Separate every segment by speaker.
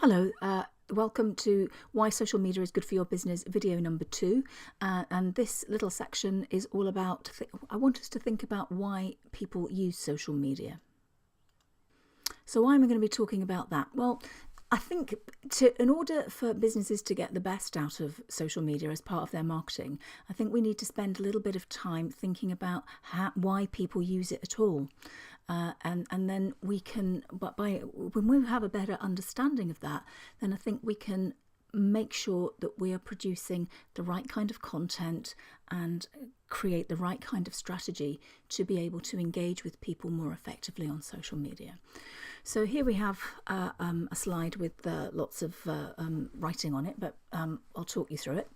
Speaker 1: Hello, welcome to Why Social Media is Good for Your Business, video number 2. And this little section is all about, I want us to think about why people use social media. So why am I going to be talking about that? Well, I think in order for businesses to get the best out of social media as part of their marketing, I think we need to spend a little bit of time thinking about why people use it at all. And then we can, when we have a better understanding of that, then I think we can make sure that we are producing the right kind of content and create the right kind of strategy to be able to engage with people more effectively on social media. So here we have a slide with lots of writing on it, but I'll talk you through it.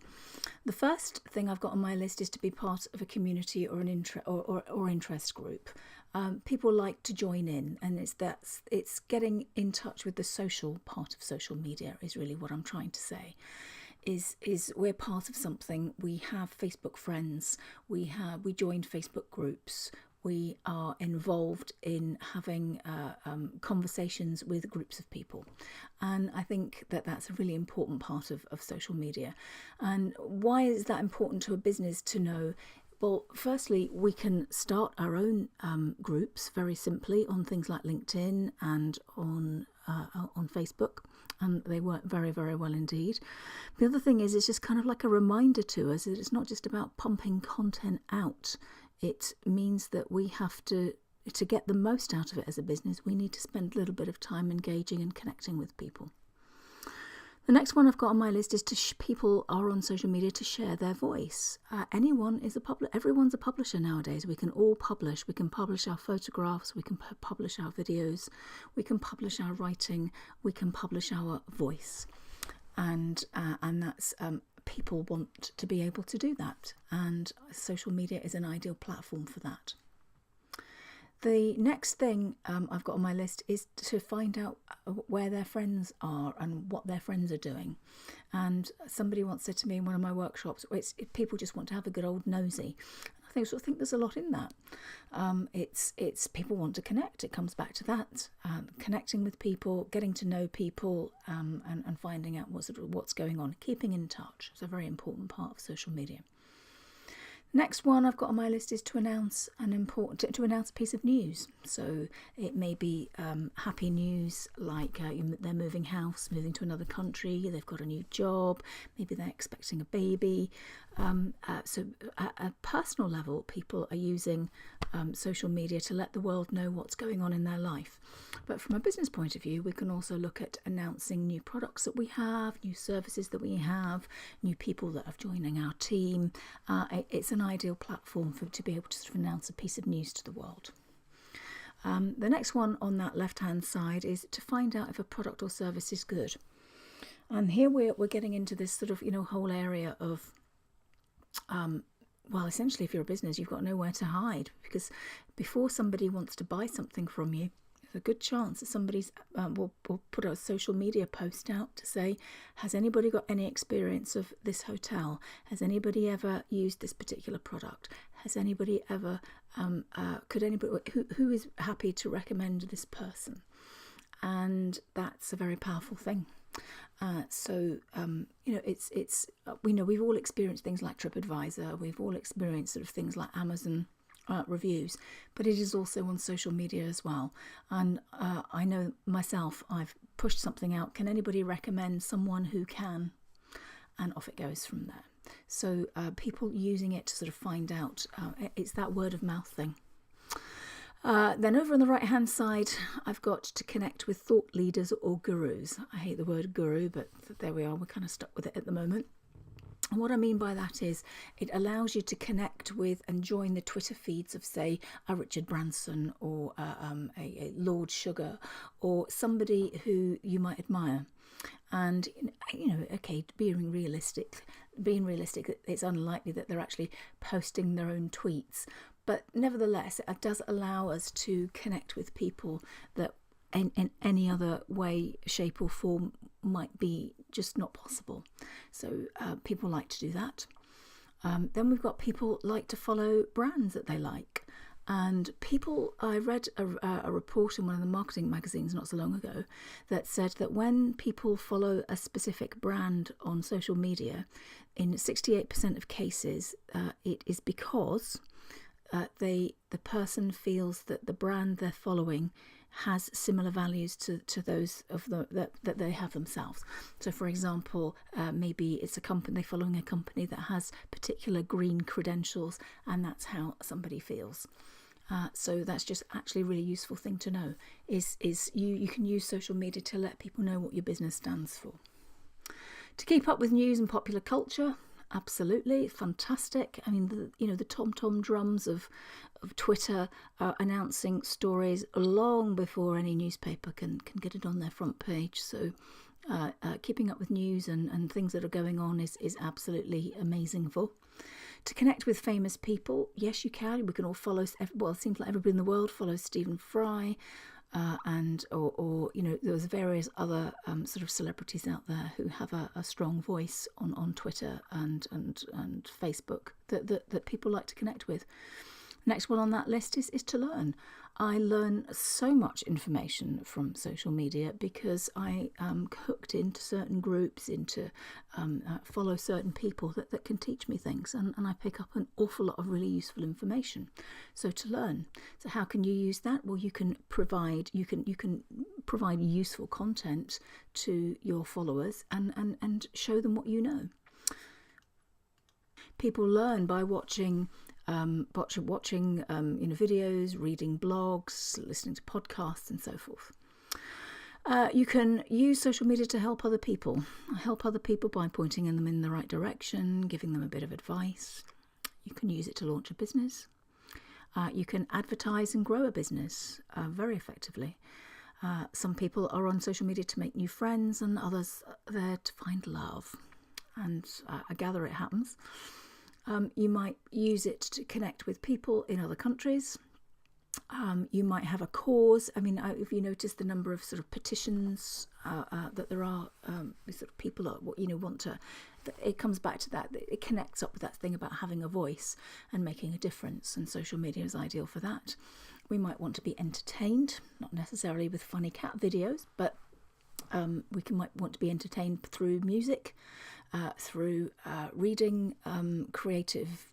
Speaker 1: The first thing I've got on my list is to be part of a community or an interest group. People like to join in, and it's getting in touch with the social part of social media is really what I'm trying to say. Is we're part of something. We have Facebook friends. We joined Facebook groups. We are involved in having conversations with groups of people. And I think that that's a really important part of social media. And why is that important to a business to know? Well, firstly, we can start our own groups very simply on things like LinkedIn and on Facebook. And they work very, very well indeed. The other thing is, it's just kind of like a reminder to us that it's not just about pumping content out. It means that we have to get the most out of it as a business, we need to spend a little bit of time engaging and connecting with people. The next one I've got on my list is people are on social media to share their voice. Everyone's a publisher nowadays. We can all publish. We can publish our photographs. We can publish our videos. We can publish our writing. We can publish our voice, and that's people want to be able to do that, and social media is an ideal platform for that. The next thing I've got on my list is to find out where their friends are and what their friends are doing. And somebody once said to me in one of my workshops, people just want to have a good old nosy. I think there's a lot in that. It's people want to connect. It comes back to that, connecting with people, getting to know people, and finding out what's going on. Keeping in touch is a very important part of social media. Next one I've got on my list is to announce a piece of news. So it may be happy news, like they're moving house, moving to another country, they've got a new job, maybe they're expecting a baby. So at a personal level, people are using social media to let the world know what's going on in their life. But from a business point of view, we can also look at announcing new products that we have, new services that we have, new people that are joining our team. It's an ideal platform to be able to sort of announce a piece of news to the world. The next one on that left-hand side is to find out if a product or service is good. And here we're getting into this sort of whole area of well, essentially, if you're a business, you've got nowhere to hide, because before somebody wants to buy something from you, there's a good chance that somebody's will put a social media post out to say, has anybody got any experience of this hotel? Has anybody ever used this particular product? Has anybody ever, who is happy to recommend this person? And that's a very powerful thing. We've all experienced things like TripAdvisor. We've all experienced sort of things like Amazon reviews, but it is also on social media as well. And I know myself, I've pushed something out. Can anybody recommend someone who can? And off it goes from there. So people using it to sort of find out, it's that word of mouth thing. Then over on the right hand side, I've got to connect with thought leaders or gurus. I hate the word guru, but there we are. We're kind of stuck with it at the moment. And what I mean by that is it allows you to connect with and join the Twitter feeds of, say, a Richard Branson or a Lord Sugar or somebody who you might admire. And, being realistic, it's unlikely that they're actually posting their own tweets. But nevertheless, it does allow us to connect with people that in any other way, shape or form might be just not possible. So people like to do that. Then we've got people like to follow brands that they like. And I read a report in one of the marketing magazines not so long ago that said that when people follow a specific brand on social media, in 68% of cases, it is because the person feels that the brand they're following has similar values to those of that they have themselves. So, for example, maybe it's a company following a company that has particular green credentials, and that's how somebody feels. So that's just actually a really useful thing to know. Is you can use social media to let people know what your business stands for. To keep up with news and popular culture, absolutely fantastic. I mean, the tom-tom drums of Twitter are announcing stories long before any newspaper can get it on their front page. So keeping up with news and things that are going on is absolutely amazing. To connect with famous people, yes, you can. We can all follow. Well, it seems like everybody in the world follows Stephen Fry, or there's various other sort of celebrities out there who have a strong voice on Twitter and Facebook that people like to connect with. Next one on that list is to learn. I learn so much information from social media because I am hooked into certain groups, follow certain people that can teach me things, and I pick up an awful lot of really useful information. So to learn. So how can you use that? Well, you can provide useful content to your followers and show them what you know. People learn by watching videos, reading blogs, listening to podcasts, and so forth. You can use social media to help other people. Help other people by pointing them in the right direction, giving them a bit of advice. You can use it to launch a business. You can advertise and grow a business very effectively. Some people are on social media to make new friends, and others are there to find love. And I gather it happens. You might use it to connect with people in other countries. You might have a cause. I mean, if you notice the number of sort of petitions that there are, sort of people that want to. It comes back to that. It connects up with that thing about having a voice and making a difference, and social media is ideal for that. We might want to be entertained, not necessarily with funny cat videos, but might want to be entertained through music. Through reading creative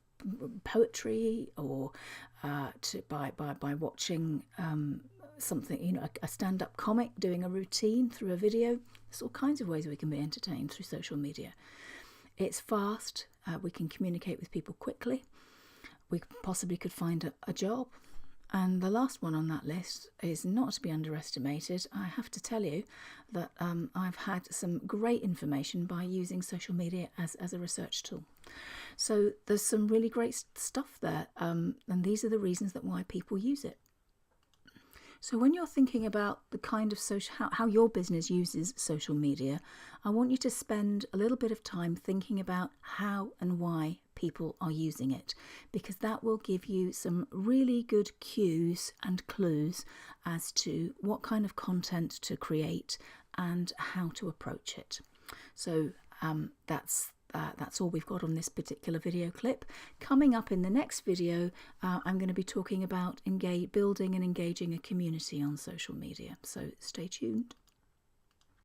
Speaker 1: poetry, or by watching something, a stand-up comic doing a routine through a video. There's all kinds of ways we can be entertained through social media. It's fast. We can communicate with people quickly. We possibly could find a job. And the last one on that list is not to be underestimated. I have to tell you that I've had some great information by using social media as a research tool. So there's some really great stuff there, and these are the reasons why people use it. So when you're thinking about the kind of how your business uses social media, I want you to spend a little bit of time thinking about how and why people are using it, because that will give you some really good cues and clues as to what kind of content to create and how to approach it. So that's all we've got on this particular video clip. Coming up in the next video, I'm going to be talking about building and engaging a community on social media. So stay tuned.